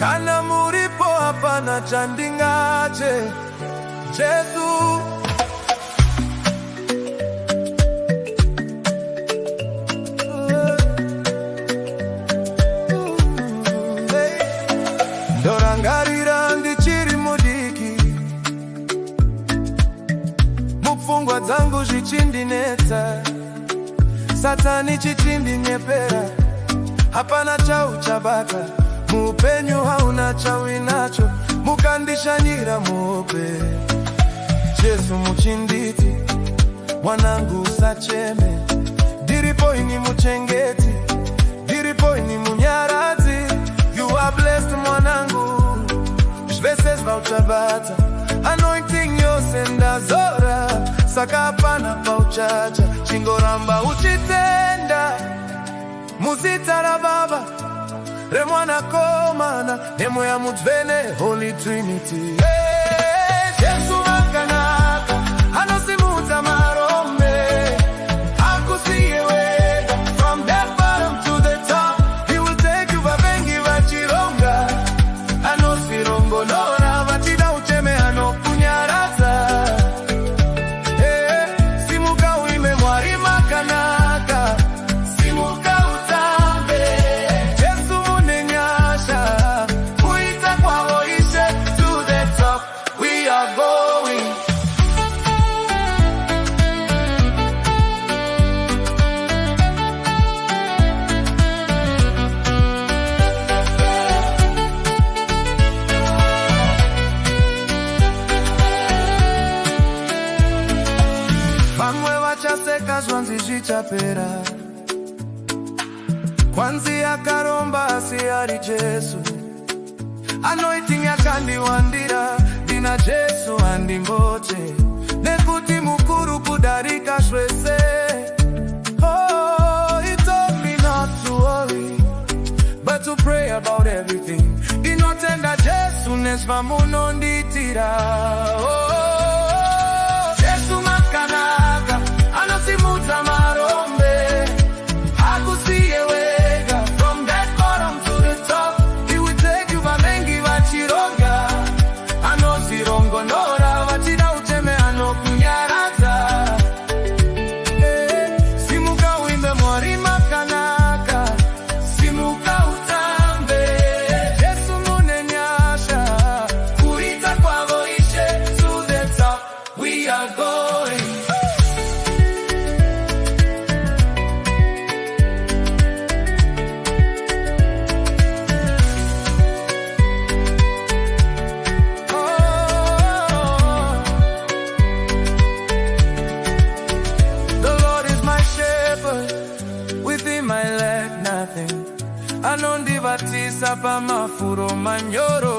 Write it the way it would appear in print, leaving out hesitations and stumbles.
kana muripo hapana chandingache Jesu. Ndorangarira ndichiri mudiki, mupfungwa dzangu zvichindinetsa, Satani chichindinyephera, hapana chauchabata, muupenyu hauna chawinacho, mukandishanyira muhope. Jesu muchinditi, mwanangu usacheme, ndiripo ini muchengeti, ndiripo ini munyaradzi. You are blessed mwanangu, zveses vauchabata, anointing yose ndazora, saka hapana pauchacha, chingoramba uchitenda muzita ra Baba remwana komana nemoya mudzvene Holy Trinity. Jesu akanaka, anosimudza marombe, akusiye wega. From the bottom to the top, he will take you vavengi vachironga, anosirongonora vachida ucheme anokunyaradza. Simuka uime Mwari makanaka, simuka utambe, Jesu mune nyasha, kuita kwavo ishe. To the top we are going. Vamwe vachaseka zvanzi zvichapera, kwanzi yakaromba asi ari Jesu. Anointing yakandiwandira, ndina Jesu andimbote, nekuti mukuru kudarika zvese. Oh, he told me not to worry, but to pray about everything. Ndinotenda Jesu nezvamunonditira. Oh, Jesu makanaka, anosimudza marombe, akusiye wega. From that bottom to the top, he will take you vavengi vachironga, anosirongonora vachida ucheme anokunyaradza. Simuka uimbe Mwari makanaka, simuka utambe, Jesu mune nyasha, kuita kwavo ishe. To the top we are going. Anondivatisa pamafuro manyoro.